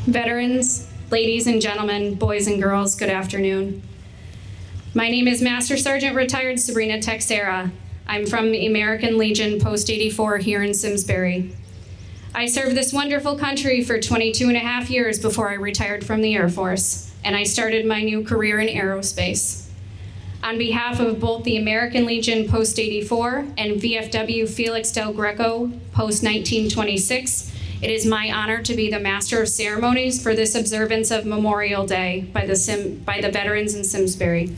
Veterans, ladies and gentlemen, boys and girls, good afternoon. My name is Master Sergeant Retired Sabrina Texera. I'm from the American Legion Post 84 here in Simsbury. I served this wonderful country for 22 and a half years before I retired from the Air Force, and I started my new career in aerospace. On behalf of both the American Legion Post 84 and VFW Felix Del Greco Post 1926, it is my honor to be the Master of Ceremonies for this observance of Memorial Day by the veterans in Simsbury.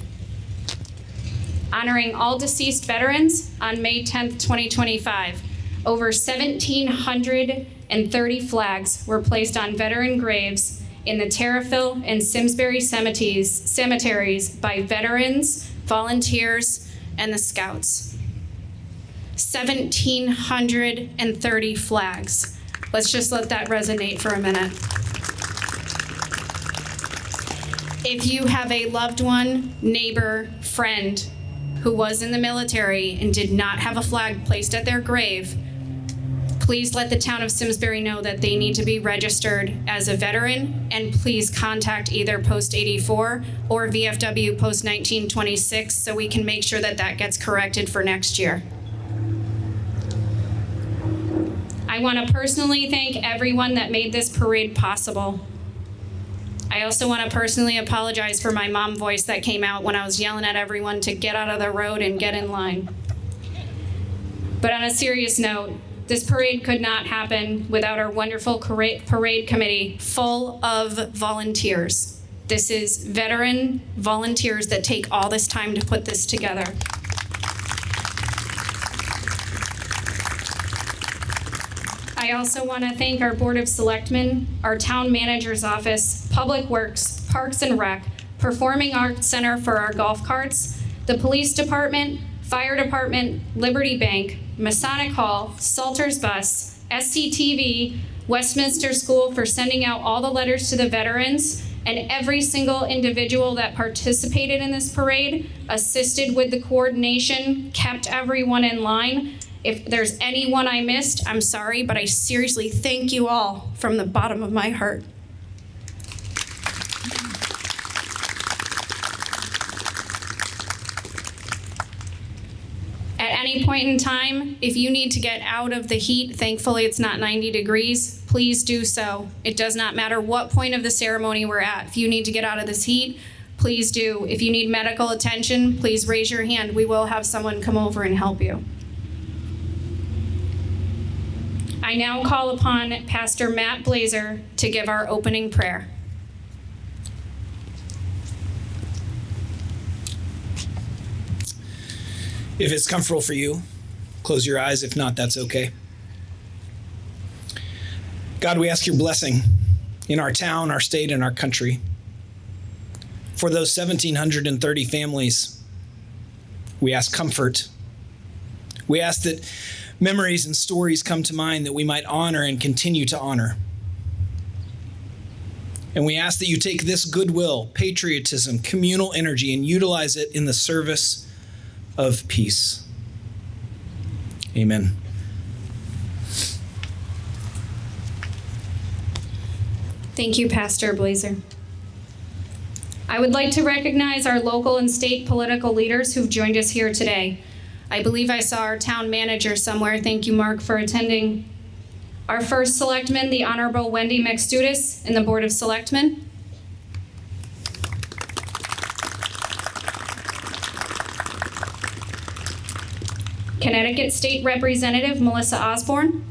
Honoring all deceased veterans on May 10th, 2025, over 1,730 flags were placed on veteran graves in the Terriffill and Simsbury cemeteries by veterans, volunteers, and the Scouts. 1,730 flags. Let's just let that resonate for a minute. If you have a loved one, neighbor, friend who was in the military and did not have a flag placed at their grave, please let the town of Simsbury know that they need to be registered as a veteran, and please contact either Post 84 or VFW Post 1926 so we can make sure that that gets corrected for next year. I want to personally thank everyone that made this parade possible. I also want to personally apologize for my mom voice that came out when I was yelling at everyone to get out of the road and get in line. But on a serious note, this parade could not happen without our wonderful parade committee full of volunteers. This is veteran volunteers that take all this time to put this together. I also want to thank our Board of Selectmen, our Town Manager's Office, Public Works, Parks and Rec, Performing Arts Center for our golf carts, the Police Department, Fire Department, Liberty Bank, Masonic Hall, Salter's Bus, SCTV, Westminster School for sending out all the letters to the veterans, and every single individual that participated in this parade, assisted with the coordination, kept everyone in line. If there's anyone I missed, I'm sorry, but I seriously thank you all from the bottom of my heart. At any point in time, if you need to get out of the heat, thankfully it's not 90 degrees, please do so. It does not matter what point of the ceremony we're at. If you need to get out of this heat, please do. If you need medical attention, please raise your hand. We will have someone come over and help you. I now call upon Pastor Matt Blazer to give our opening prayer. If it's comfortable for you, close your eyes. If not, that's okay. God, we ask your blessing in our town, our state, and our country. For those 1,730 families, we ask comfort. We ask that memories and stories come to mind that we might honor and continue to honor. And we ask that you take this goodwill, patriotism, communal energy, and utilize it in the service of peace. Amen. Thank you, Pastor Blazer. I would like to recognize our local and state political leaders who've joined us here today. I believe I saw our town manager somewhere. Thank you, Mark, for attending. Our first selectman, the Honorable Wendy McStudis, and the Board of Selectmen. Connecticut State Representative Melissa Osborne.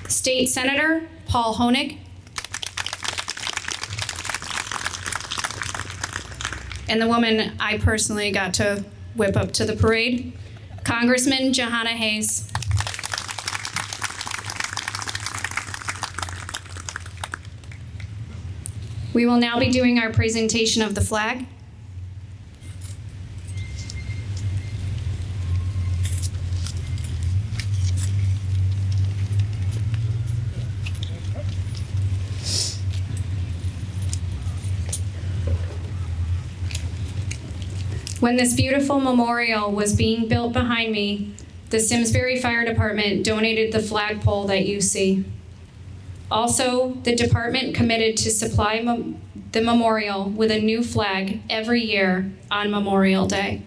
State Senator Paul Honig. And the woman I personally got to whip up to the parade, Congressman Johanna Hayes. We will now be doing our presentation of the flag. When this beautiful memorial was being built behind me, The Simsbury Fire Department donated the flagpole that you see. Also, the department committed to supply the memorial with a new flag every year on Memorial Day.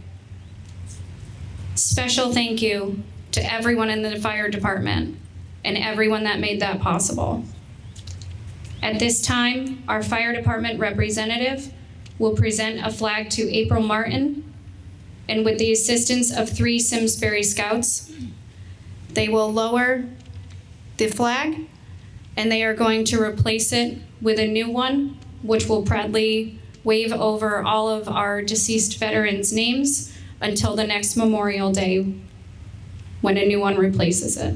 Special thank you to everyone in the fire department and everyone that made that possible. At this time, our fire department representative will present a flag to April Martin, and with the assistance of 3 Simsbury Scouts, they will lower the flag and they are going to replace it with a new one, which will proudly wave over all of our deceased veterans' names until the next Memorial Day when a new one replaces it.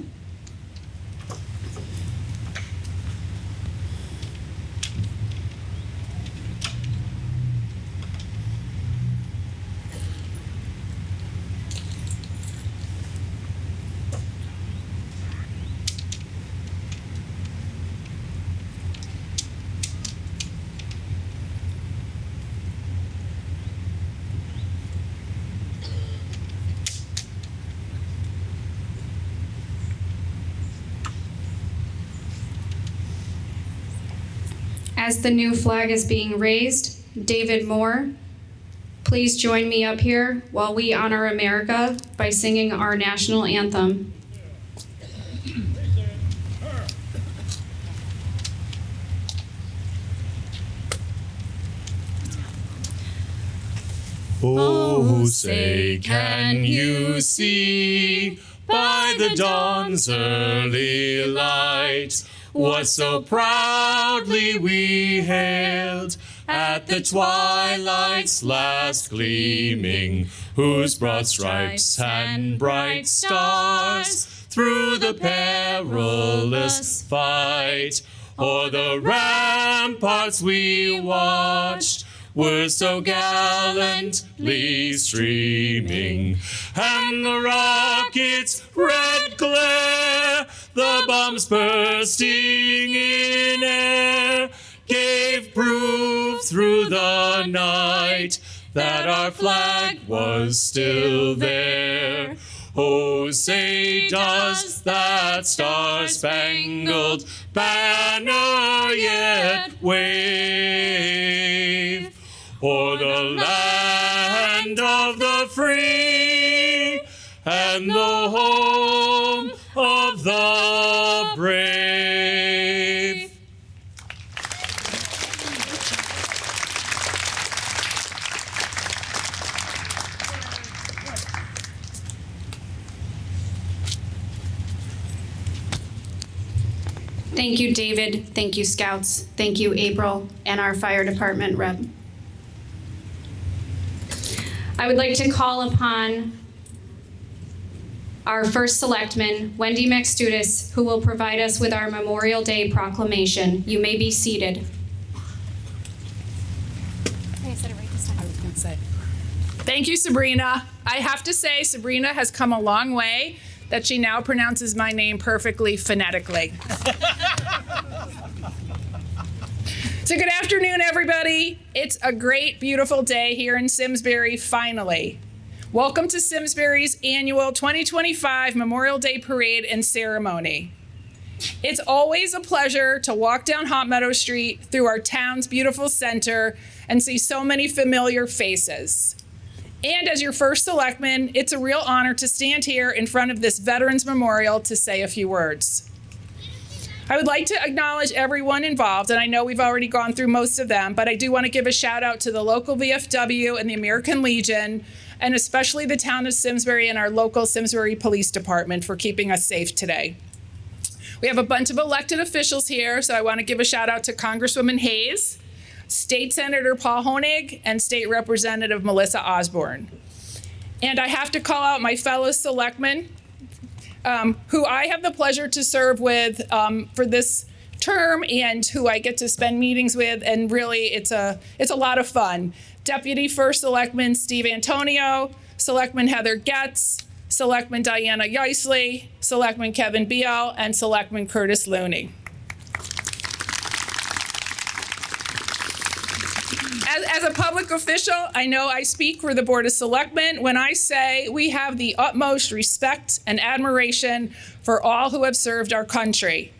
As the new flag is being raised, David Moore, please join me up here while we honor America by singing our national anthem. Oh, say, can you see by the dawn's early light what so proudly we hailed at the twilight's last gleaming, whose broad stripes and bright stars through the perilous fight o'er the ramparts we watched were so gallantly streaming, and the rocket's red glare, the bombs bursting in air, gave proof through the night that our flag was still there. Oh, say, does that star-spangled banner yet wave o'er the land of the free and the home of the brave? Thank you, David. Thank you, Scouts. Thank you, April, and our fire department rep. I would like to call upon our first selectman, Wendy McStudis, who will provide us with our Memorial Day proclamation. You may be seated. Thank you, Sabrina. I have to say, Sabrina has come a long way that she now pronounces my name perfectly phonetically. So good afternoon, everybody. It's a great, beautiful day here in Simsbury, finally. Welcome to Simsbury's annual 2025 Memorial Day Parade and Ceremony. It's always a pleasure to walk down Hot Meadow Street through our town's beautiful center and see so many familiar faces. And as your first selectman, it's a real honor to stand here in front of this Veterans Memorial to say a few words. I would like to acknowledge everyone involved, and I know we've already gone through most of them, but I do want to give a shout out to the local VFW and the American Legion, and especially the town of Simsbury and our local Simsbury Police Department for keeping us safe today. We have a bunch of elected officials here, so I want to give a shout out to Congresswoman Hayes, State Senator Paul Honig, and State Representative Melissa Osborne. And I have to call out my fellow selectmen, who I have the pleasure to serve with for this term and who I get to spend meetings with, and really it's a lot of fun. Deputy First Selectman Steve Antonio, Selectman Heather Getz, Selectman Diana Yeisley, Selectman Kevin Beal, and Selectman Curtis Looney. As a a public official, I know I speak for the Board of Selectmen when I say we have the utmost respect and admiration for all who have served our country.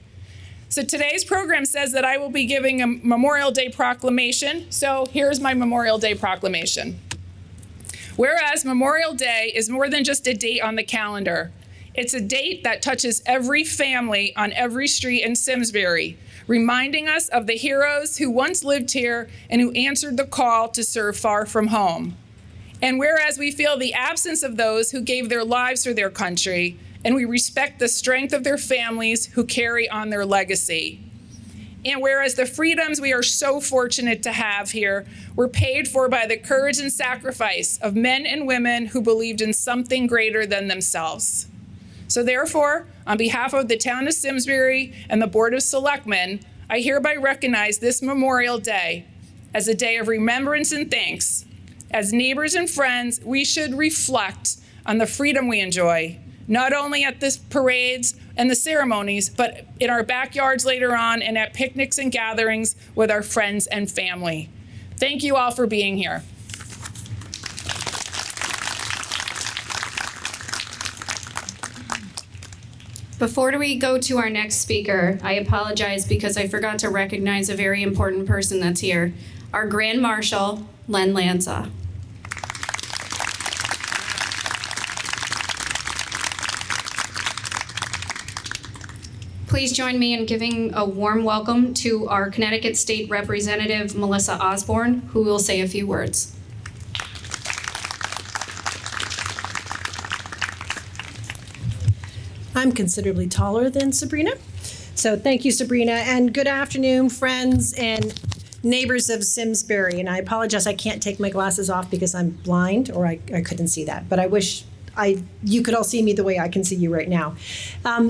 So today's program says that I will be giving a Memorial Day proclamation. So here's my Memorial Day proclamation. Whereas Memorial Day is more than just a date on the calendar, it's a date that touches every family on every street in Simsbury, reminding us of the heroes who once lived here and who answered the call to serve far from home. And whereas we feel the absence of those who gave their lives for their country, and we respect the strength of their families who carry on their legacy. And whereas the freedoms we are so fortunate to have here were paid for by the courage and sacrifice of men and women who believed in something greater than themselves. So therefore, on behalf of the town of Simsbury and the Board of Selectmen, I hereby recognize this Memorial Day as a day of remembrance and thanks. As neighbors and friends, we should reflect on the freedom we enjoy, not only at the parades and the ceremonies, but in our backyards later on and at picnics and gatherings with our friends and family. Thank you all for being here. Before we go to our next speaker, I apologize because I forgot to recognize a very important person that's here, our Grand Marshal, Len Lanza. Please join me in giving a warm welcome to our Connecticut State Representative, Melissa Osborne, who will say a few words. I'm considerably taller than Sabrina. So thank you, Sabrina, and good afternoon, friends and neighbors of Simsbury. And I apologize, I can't take my glasses off because I'm blind, or I couldn't see that, but I wish you could all see me the way I can see you right now.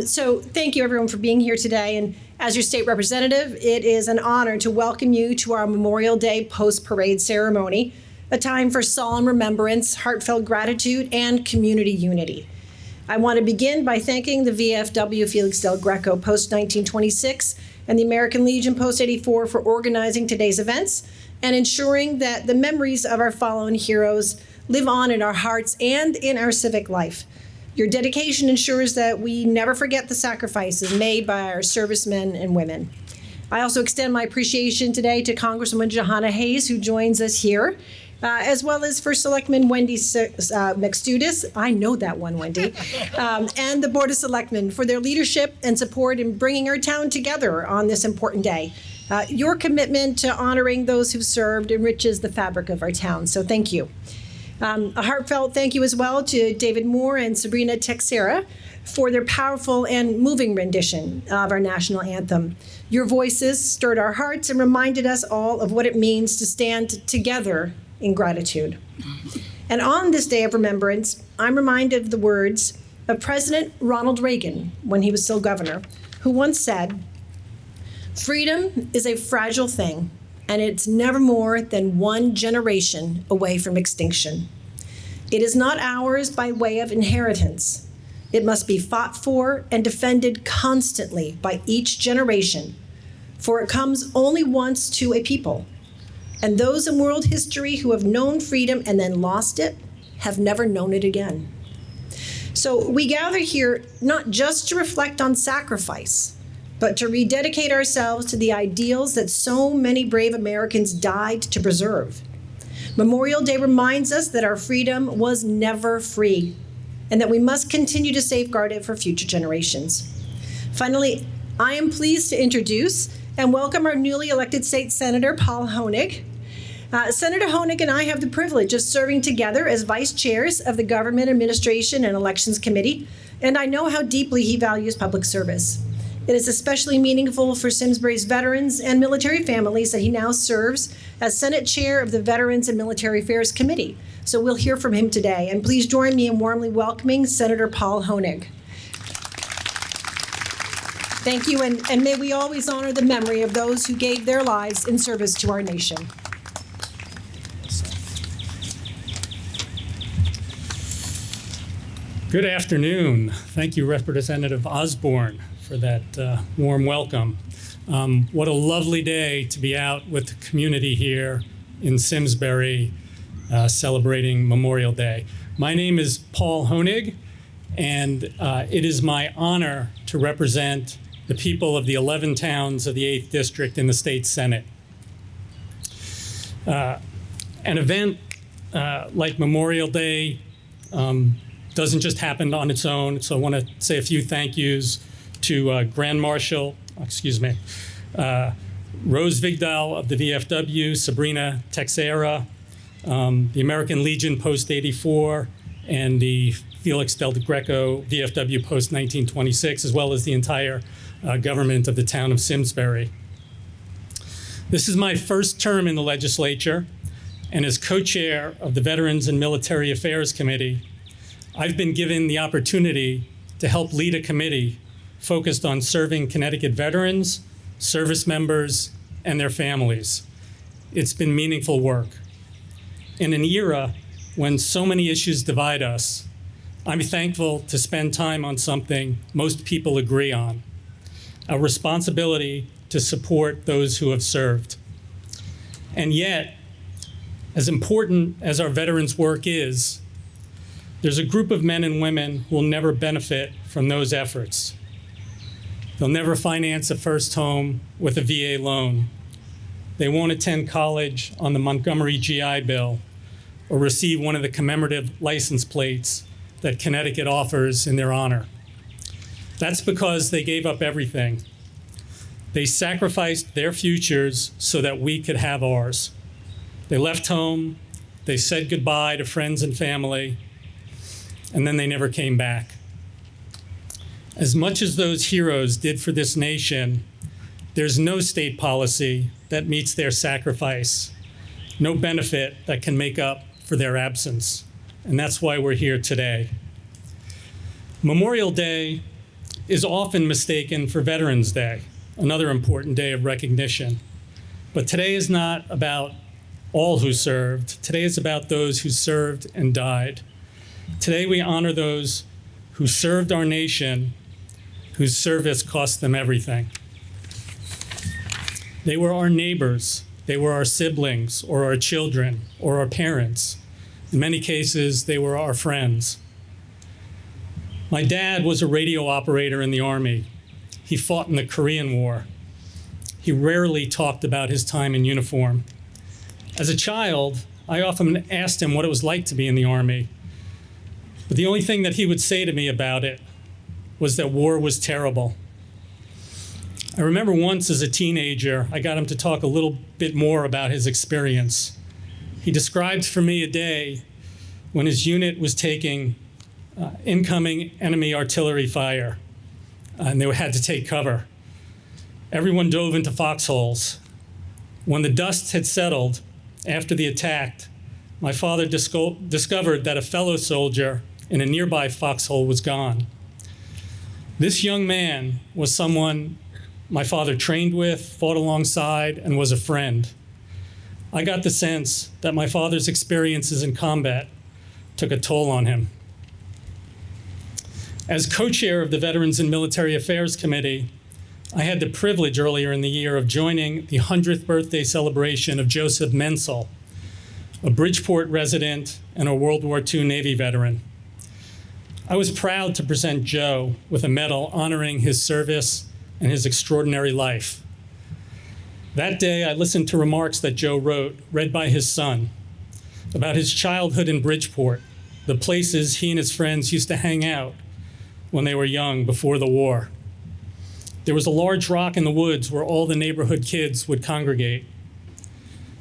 So thank you, everyone, for being here today. And as your state representative, it is an honor to welcome you to our Memorial Day post-parade ceremony, a time for solemn remembrance, heartfelt gratitude, and community unity. I want to begin by thanking the VFW Felix Del Greco Post-1926 and the American Legion Post-84 for organizing today's events and ensuring that the memories of our fallen heroes live on in our hearts and in our civic life. Your dedication ensures that we never forget the sacrifices made by our servicemen and women. I also extend my appreciation today to Congresswoman Johanna Hayes, who joins us here, as well as First Selectman Wendy McStudis, I know that one, Wendy, and the Board of Selectmen for their leadership and support in bringing our town together on this important day. Your commitment to honoring those who've served enriches the fabric of our town, so thank you. A heartfelt thank you as well to David Moore and Sabrina Texera for their powerful and moving rendition of our national anthem. Your voices stirred our hearts and reminded us all of what it means to stand together in gratitude. And on this day of remembrance, I'm reminded of the words of President Ronald Reagan when he was still governor, who once said, "Freedom is a fragile thing, and it's never more than one generation away from extinction. It is not ours by way of inheritance. It must be fought for and defended constantly by each generation, for it comes only once to a people. And those in world history who have known freedom and then lost it have never known it again." So we gather here not just to reflect on sacrifice, but to rededicate ourselves to the ideals that so many brave Americans died to preserve. Memorial Day reminds us that our freedom was never free and that we must continue to safeguard it for future generations. Finally, I am pleased to introduce and welcome our newly elected state senator, Paul Honig. Senator Honig and I have the privilege of serving together as vice chairs of the Government Administration and Elections Committee, and I know how deeply he values public service. It is especially meaningful for Simsbury's veterans and military families that he now serves as Senate Chair of the Veterans and Military Affairs Committee. So we'll hear from him today, and please join me in warmly welcoming Senator Paul Honig. Thank you, and may we always honor the memory of those who gave their lives in service to our nation. Good afternoon. Thank you, Representative Osborne, for that warm welcome. What a lovely day to be out with the community here, in Simsbury celebrating Memorial Day. My name is Paul Honig, and it is my honor to represent the people of the 11 towns of the 8th District in the State Senate. An event like Memorial Day doesn't just happen on its own, so I want to say a few thank yous to Grand Marshal, Rose Vigdal of the VFW, Sabrina Texera, the American Legion Post 84, and the Felix Del Greco VFW Post 1926, as well as the entire government of the town of Simsbury. This is my first term in the legislature, and as co-chair of the Veterans and Military Affairs Committee, I've been given the opportunity to help lead a committee focused on serving Connecticut veterans, service members, and their families. It's been meaningful work. In an era when so many issues divide us, I'm thankful to spend time on something most people agree on, a responsibility to support those who have served. And yet, as important as our veterans' work is, there's a group of men and women who will never benefit from those efforts. They'll never finance a first home with a VA loan. They won't attend college on the Montgomery GI Bill or receive one of the commemorative license plates that Connecticut offers in their honor. That's because they gave up everything. They sacrificed their futures so that we could have ours. They left home, they said goodbye to friends and family, and then they never came back. As much as those heroes did for this nation, there's no state policy that meets their sacrifice, no benefit that can make up for their absence. And that's why we're here today. Memorial Day is often mistaken for Veterans Day, another important day of recognition. But today is not about all who served. Today is about those who served and died. Today we honor those who served our nation, whose service cost them everything. They were our neighbors. They were our siblings or our children or our parents. In many cases, they were our friends. My dad was a radio operator in the Army. He fought in the Korean War. He rarely talked about his time in uniform. As a child, I often asked him what it was like to be in the Army. But the only thing that he would say to me about it was that war was terrible. I remember once as a teenager, I got him to talk a little bit more about his experience. He described for me a day when his unit was taking incoming enemy artillery fire, and they had to take cover. Everyone dove into foxholes. When the dust had settled after the attack, my father discovered that a fellow soldier in a nearby foxhole was gone. This young man was someone my father trained with, fought alongside, and was a friend. I got the sense that my father's experiences in combat took a toll on him. As co-chair of the Veterans and Military Affairs Committee, I had the privilege earlier in the year of joining the 100th birthday celebration of Joseph Menzel, a Bridgeport resident and a World War II Navy veteran. I was proud to present Joe with a medal honoring his service and his extraordinary life. That day, I listened to remarks that Joe wrote, read by his son, about his childhood in Bridgeport, the places he and his friends used to hang out when they were young before the war. There was a large rock in the woods where all the neighborhood kids would congregate.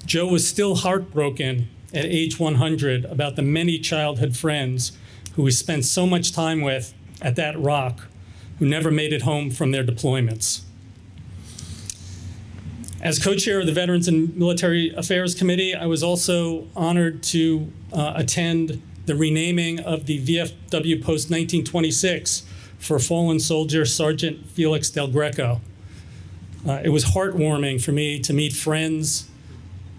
Joe was still heartbroken at age 100 about the many childhood friends who he spent so much time with at that rock who never made it home from their deployments. As co-chair of the Veterans and Military Affairs Committee, I was also honored to attend the renaming of the VFW Post 1926 for fallen soldier Sergeant Felix Del Greco. It was heartwarming for me to meet friends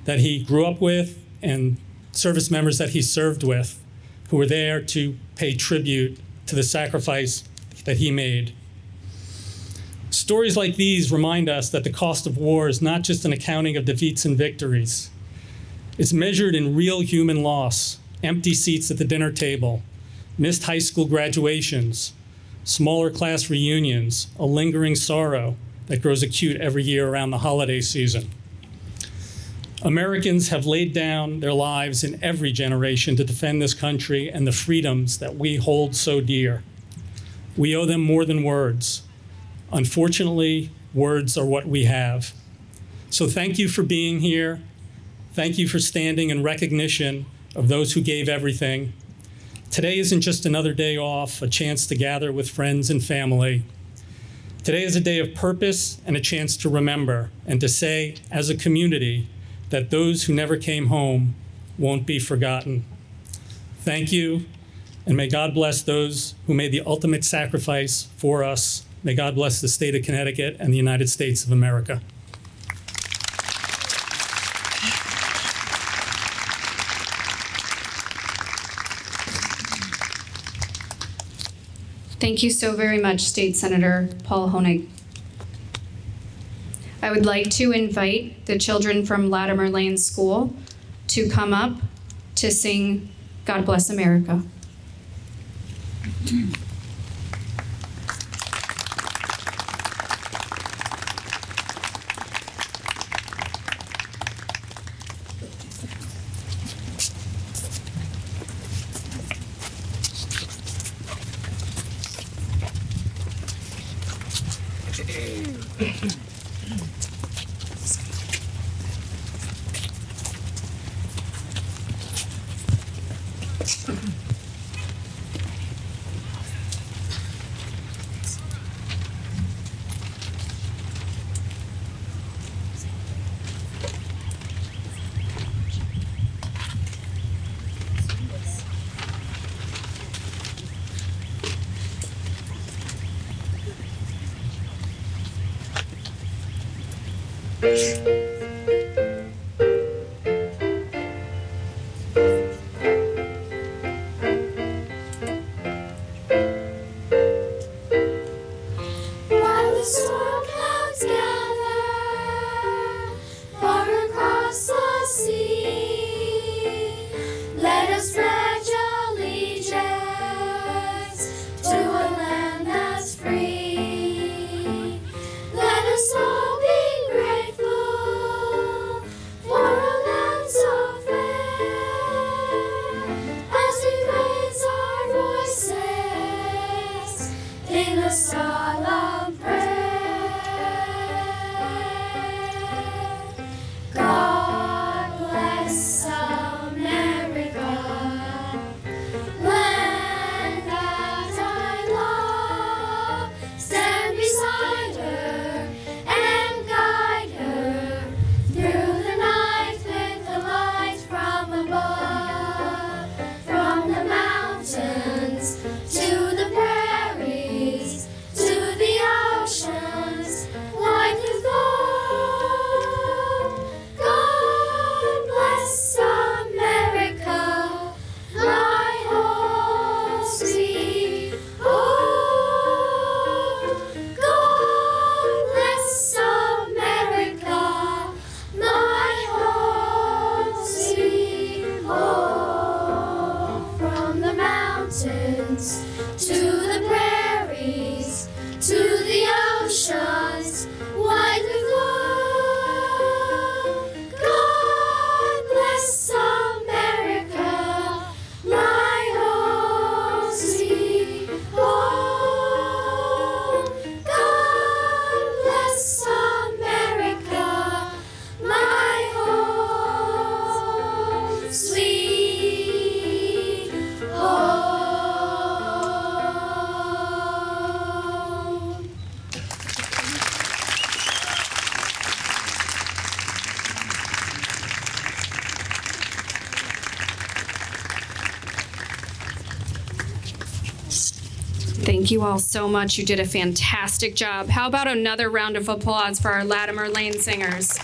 that he grew up with and service members that he served with who were there to pay tribute to the sacrifice that he made. Stories like these remind us that the cost of war is not just an accounting of defeats and victories. It's measured in real human loss, empty seats at the dinner table, missed high school graduations, smaller class reunions, a lingering sorrow that grows acute every year around the holiday season. Americans have laid down their lives in every generation to defend this country and the freedoms that we hold so dear. We owe them more than words. Unfortunately, words are what we have. So thank you for being here. Thank you for standing in recognition of those who gave everything. Today isn't just another day off, a chance to gather with friends and family. Today is a day of purpose and a chance to remember and to say, as a community, that those who never came home won't be forgotten. Thank you, and may God bless those who made the ultimate sacrifice for us. May God bless the state of Connecticut and the United States of America. Thank you so very much, State Senator Paul Honig. I would like to invite the children from Latimer Lane School to come up to sing God Bless America. While the storm clouds gather far across the sea, let us pledge allegiance to a land that's free. Let us all be grateful for a land so fair, as we raise our voices in a solemn prayer. God bless America, land that I love. Stand beside her and guide her through the night with the light from above. From the mountains to the prairies, to the oceans, like the fall. God bless America, my home sweet home. God bless America, my home sweet home. From the mountains to the prairies, to the oceans, wide the flow. God bless America, my home sweet home. God bless America, my home sweet home. Thank you all so much. You did a fantastic job. How about another round of applause for our Latimer Lane singers?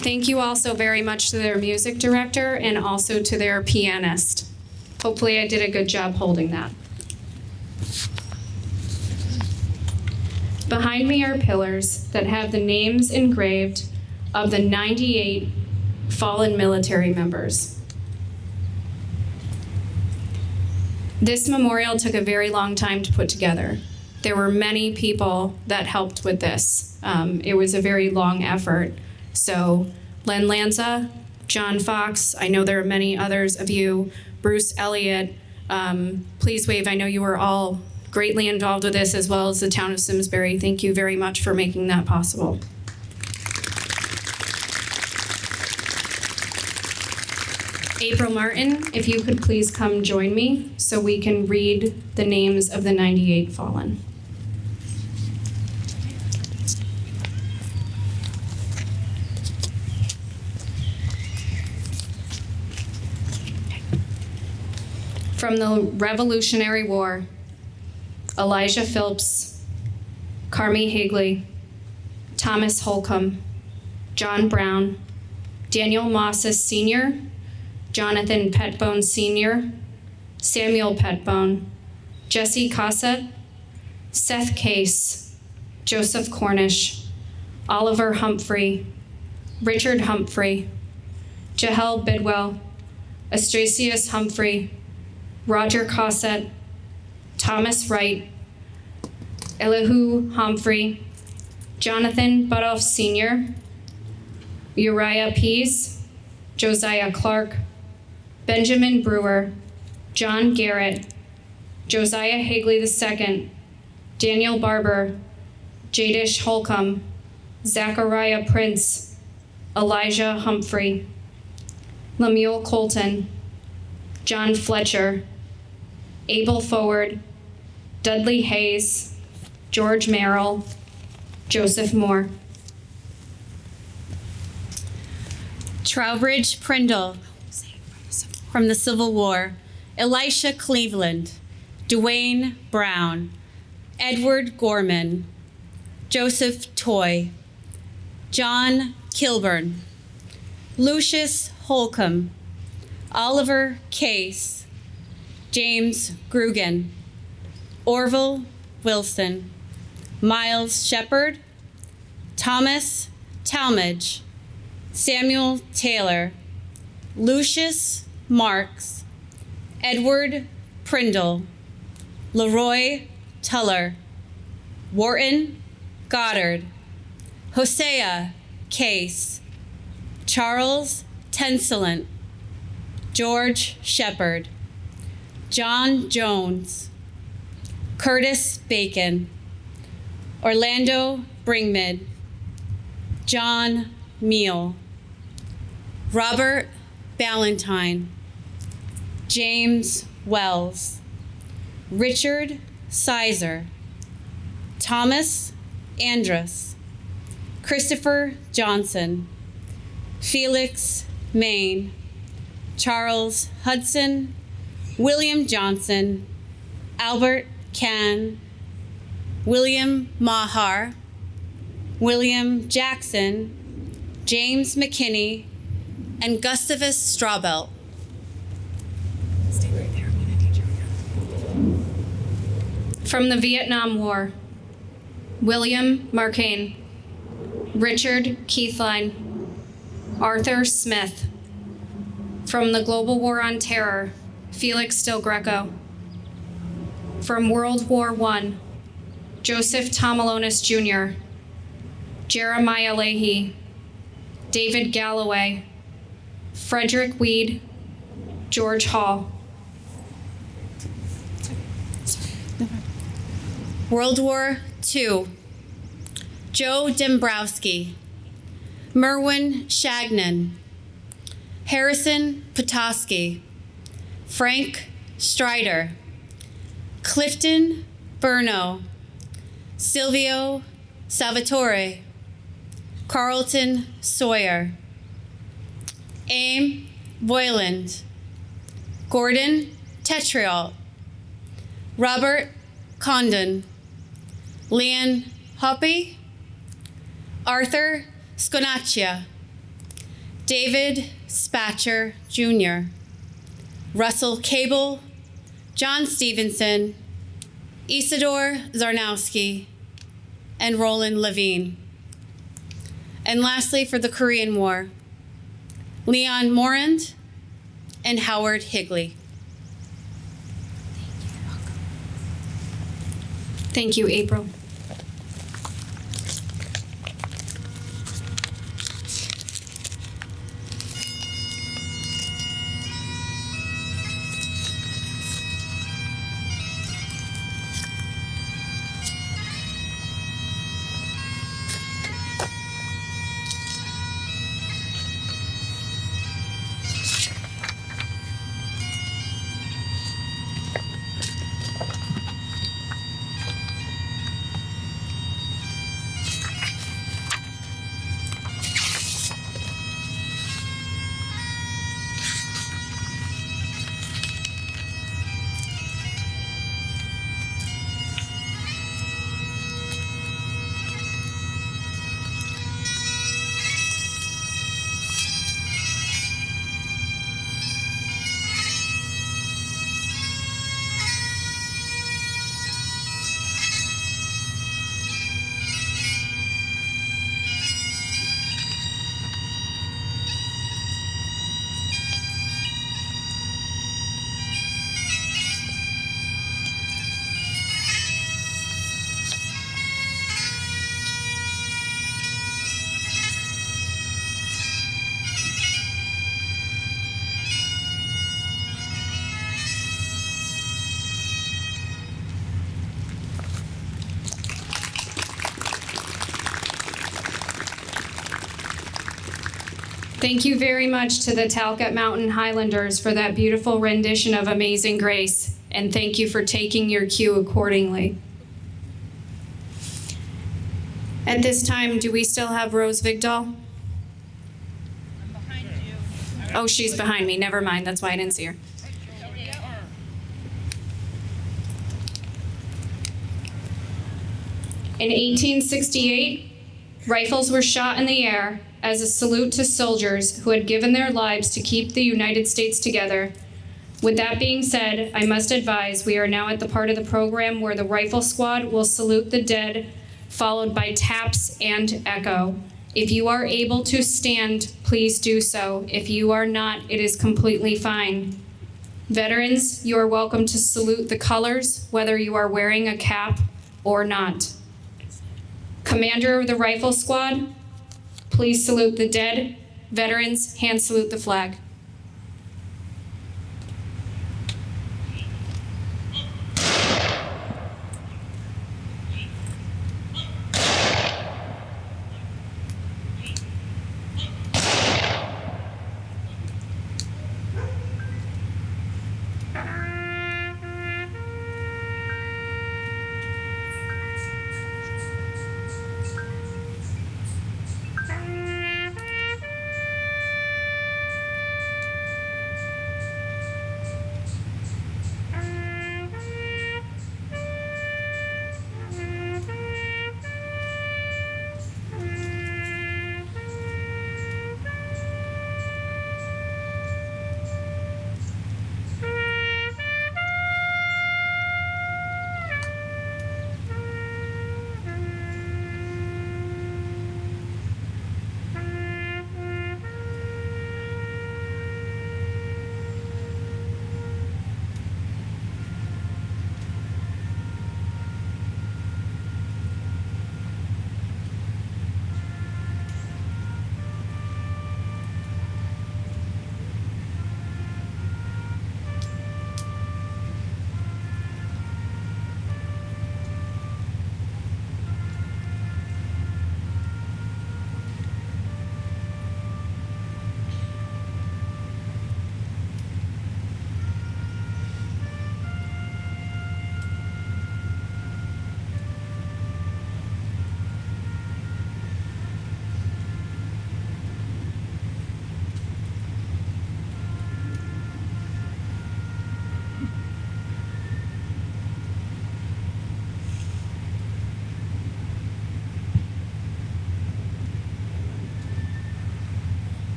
Thank you also very much to their music director and also to their pianist. Hopefully I did a good job holding that. Behind me are pillars that have the names engraved of the 98 fallen military members. This memorial took a very long time to put together. There were many people that helped with this. It was a very long effort. So Len Lanza, John Fox, I know there are many others of you, Bruce Elliott, please wave. I know you were all greatly involved with this, as well as the town of Simsbury. Thank you very much for making that possible. April Martin, if you could please come join me so we can read the names of the 98 fallen. From the Revolutionary War, Elijah Phillips, Carmi Higley, Thomas Holcomb, John Brown, Daniel Mosses Sr., Jonathan Petbone Sr., Samuel Petbone, Jesse Cossett, Seth Case, Joseph Cornish, Oliver Humphrey, Richard Humphrey, Jahel Bidwell, Astrasius Humphrey, Roger Cossett, Thomas Wright, Elihu Humphrey, Jonathan Butoff Sr., Uriah Pease, Josiah Clark, Benjamin Brewer, John Garrett, Josiah Higley II, Daniel Barber, Jadish Holcomb, Zachariah Prince, Elijah Humphrey, Lemuel Colton, John Fletcher, Abel Forward, Dudley Hayes, George Merrill, Joseph Moore. Trowbridge Prindle from the Civil War, Elisha Cleveland, Dwayne Brown, Edward Gorman, Joseph Toy, John Kilburn, Lucius Holcomb, Oliver Case, James Grugan, Orville Wilson, Miles Shepard, Thomas Talmadge, Samuel Taylor, Lucius Marks, Edward Prindle, Leroy Tuller, Wharton Goddard, Hosea Case, Charles Tensillant, George Shepard, John Jones, Curtis Bacon, Orlando Bringmid, John Meal, Robert Ballantyne, James Wells, Richard Sizer, Thomas Andrus, Christopher Johnson, Felix Main, Charles Hudson, William Johnson, Albert Can, William Mahar, William Jackson, James McKinney, and Gustavus Strawbelt. Stay right there. I'm gonna need you. From the Vietnam War, William Marcaine, Richard Keithline, Arthur Smith. From the Global War on Terror, Felix Del Greco. From World War I, Joseph Tomalonis Jr., Jeremiah Leahy, David Galloway, Frederick Weed, George Hall. World War II, Joe Dombrowski, Merwin Shagnon, Harrison Petoskey, Frank Strider, Clifton Burno, Silvio Salvatore, Carlton Sawyer, Aim Boyland, Gordon Tetriol, Robert Condon, Leon Hoppy, Arthur Sconaccia, David Spatcher Jr., Russell Cable, John Stevenson, Isidore Zarnowski, and Roland Levine. And lastly, for the Korean War, Leon Morand and Howard Higley. Thank you, April. Thank you very much to the Talcott Mountain Highlanders for that beautiful rendition of Amazing Grace, and thank you for taking your cue accordingly. At this time, do we still have Rose Vigdal? I'm behind you. Oh, she's behind me. Never mind. That's why I didn't see her. In 1868, rifles were shot in the air as a salute to soldiers who had given their lives to keep the United States together. With that being said, I must advise we are now at the part of the program where the rifle squad will salute the dead, followed by taps and echo. If you are able to stand, please do so. If you are not, it is completely fine. Veterans, you are welcome to salute the colors, whether you are wearing a cap or not. Commander of the rifle squad, please salute the dead. Veterans, hand salute the flag.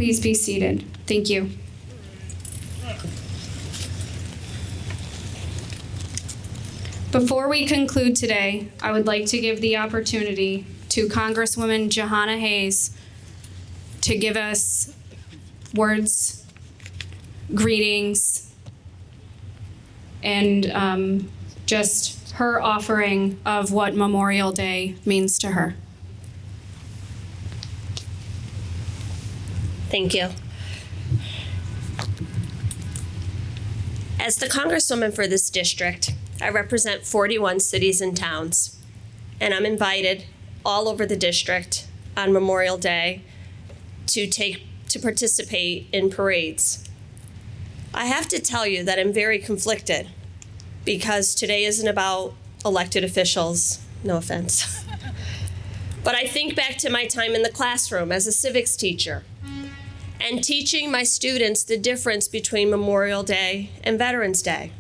Please be seated. Thank you. Before we conclude today, I would like to give the opportunity to Congresswoman Jahana Hayes to give us words, greetings, and just her offering of what Memorial Day means to her. Thank you. As the Congresswoman for this district, I represent 41 cities and towns, and I'm invited all over the district on Memorial Day to participate in parades. I have to tell you that I'm very conflicted because today isn't about elected officials, no offense. But I think back to my time in the classroom as a civics teacher and teaching my students the difference between Memorial Day and Veterans Day,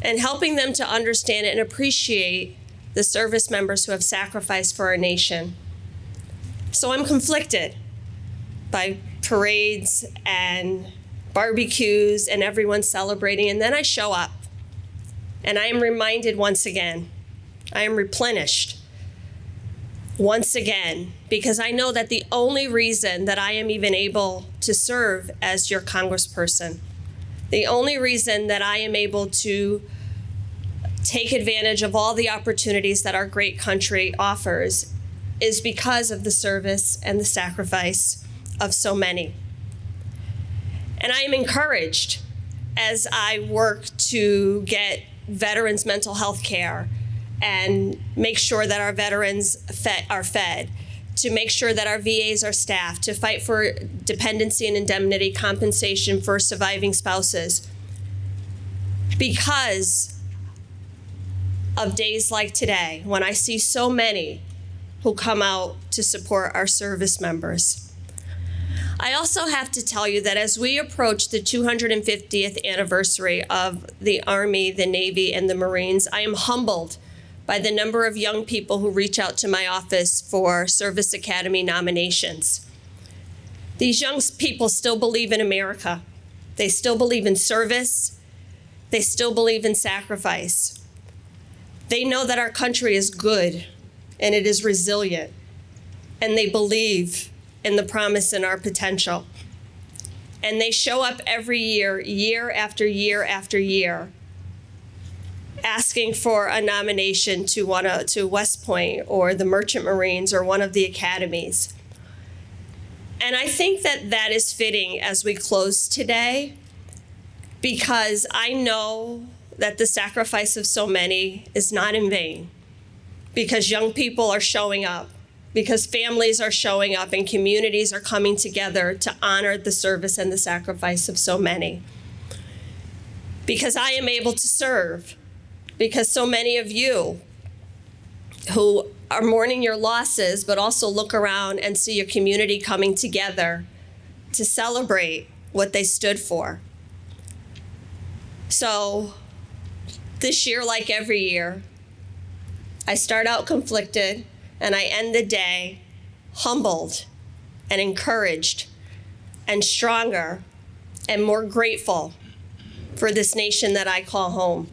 and helping them to understand and appreciate the service members who have sacrificed for our nation. So I'm conflicted by parades and barbecues and everyone celebrating, and then I show up and I am reminded once again, I am replenished once again, because I know that the only reason that I am even able to serve as your congressperson, the only reason that I am able to take advantage of all the opportunities that our great country offers is because of the service and the sacrifice of so many. And I am encouraged as I work to get veterans mental health care and make sure that our veterans are fed, to make sure that our VAs are staffed, to fight for dependency and indemnity compensation for surviving spouses. Because of days like today, when I see so many who come out to support our service members. I also have to tell you that as we approach the 250th anniversary of the Army, the Navy, and the Marines, I am humbled by the number of young people who reach out to my office for Service Academy nominations. These young people still believe in America. They still believe in service. They still believe in sacrifice. They know that our country is good and it is resilient, and they believe in the promise and our potential. And they show up every year, year after year after year, asking for a nomination to West Point or the Merchant Marines or one of the academies. And I think that that is fitting as we close today, because I know that the sacrifice of so many is not in vain, because young people are showing up, because families are showing up and communities are coming together to honor the service and the sacrifice of so many. Because I am able to serve, because so many of you who are mourning your losses, but also look around and see your community coming together to celebrate what they stood for. So this year, like every year, I start out conflicted and I end the day humbled and encouraged and stronger and more grateful for this nation that I call home.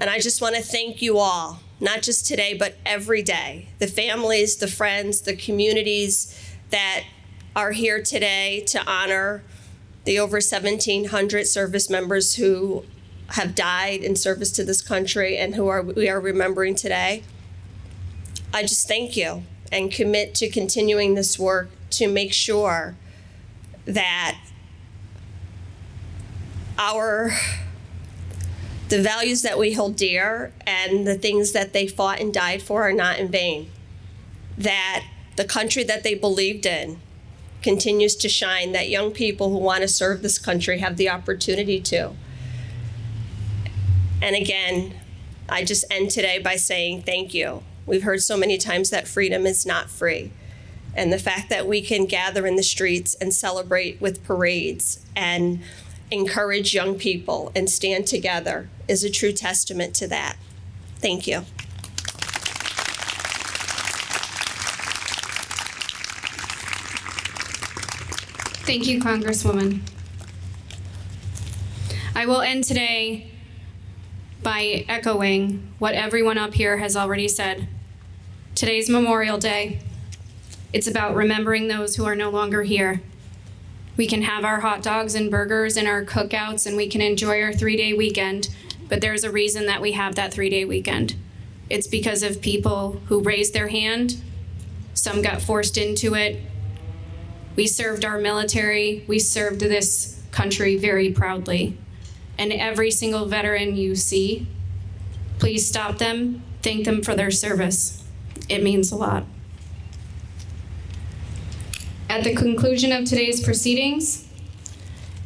And I just want to thank you all, not just today, but every day. The families, the friends, the communities that are here today to honor the over 1,700 service members who have died in service to this country and we are remembering today. I just thank you and commit to continuing this work to make sure that the values that we hold dear and the things that they fought and died for are not in vain. That the country that they believed in continues to shine, that young people who want to serve this country have the opportunity to. And again, I just end today by saying thank you. We've heard so many times that freedom is not free. And the fact that we can gather in the streets and celebrate with parades and encourage young people and stand together is a true testament to that. Thank you. Thank you, Congresswoman. I will end today by echoing what everyone up here has already said. Today's Memorial Day. It's about remembering those who are no longer here. We can have our hot dogs and burgers and our cookouts and we can enjoy our 3-day weekend, but there's a reason that we have that 3-day weekend. It's because of people who raised their hand. Some got forced into it. We served our military. We served this country very proudly. And every single veteran you see, please stop them, thank them for their service. It means a lot. At the conclusion of today's proceedings,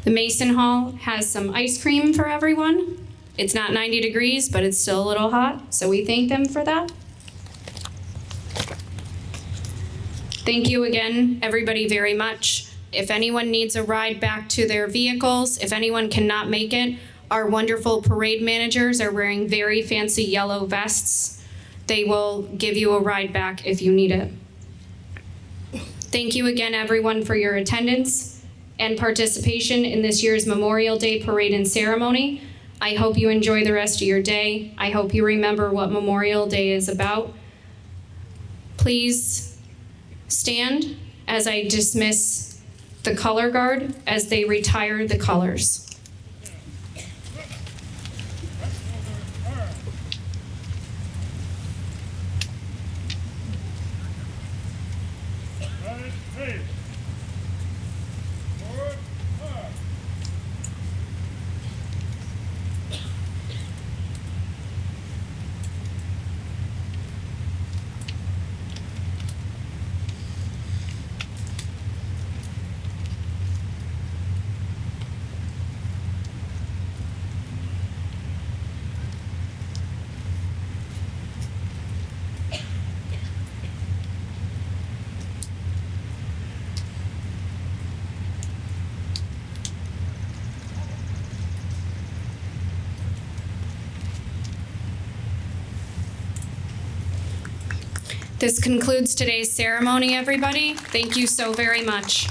the Mason Hall has some ice cream for everyone. It's not 90 degrees, but it's still a little hot, so we thank them for that. Thank you again, everybody, very much. If anyone needs a ride back to their vehicles, if anyone cannot make it, our wonderful parade managers are wearing very fancy yellow vests. They will give you a ride back if you need it. Thank you again, everyone, for your attendance and participation in this year's Memorial Day Parade and Ceremony. I hope you enjoy the rest of your day. I hope you remember what Memorial Day is about. Please stand as I dismiss the color guard as they retire the colors. This concludes today's ceremony, everybody. Thank you so very much.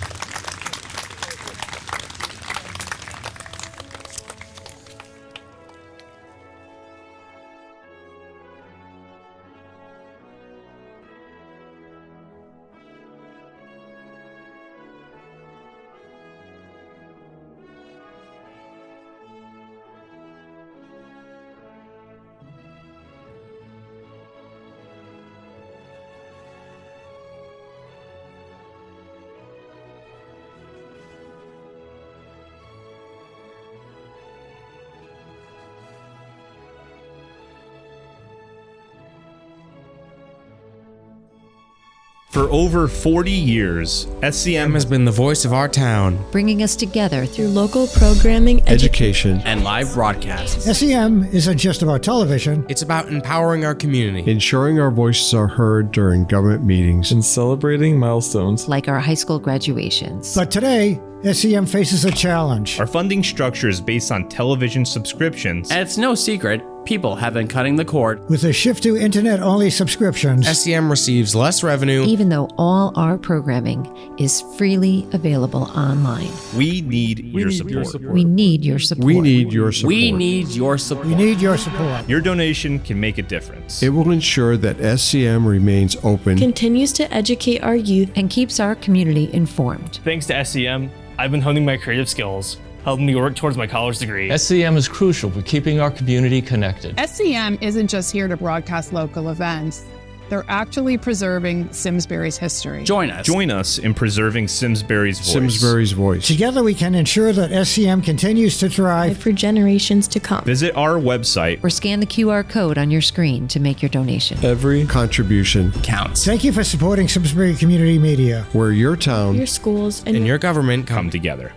For over 40 years, SCM has been the voice of our town, bringing us together through local programming, education, and live broadcasts. SCM isn't just about television. It's about empowering our community, ensuring our voices are heard during government meetings, and celebrating milestones like our high school graduations. But today, SCM faces a challenge. Our funding structure is based on television subscriptions. And it's no secret, people have been cutting the cord. With a shift to internet-only subscriptions, SCM receives less revenue, even though all our programming is freely available online. We need your support. We need your support. We need your support. We need your support. We need your support. Your donation can make a difference. It will ensure that SCM remains open, continues to educate our youth, and keeps our community informed. Thanks to SCM, I've been honing my creative skills, helping me work towards my college degree. SCM is crucial for keeping our community connected. SCM isn't just here to broadcast local events. They're actually preserving Simsbury's history. Join us in preserving Simsbury's voice. Simsbury's voice. Together we can ensure that SCM continues to thrive for generations to come. Visit our website or scan the QR code on your screen to make your donation. Every contribution counts. Thank you for supporting Simsbury Community Media, where your town, your schools, and your government come together.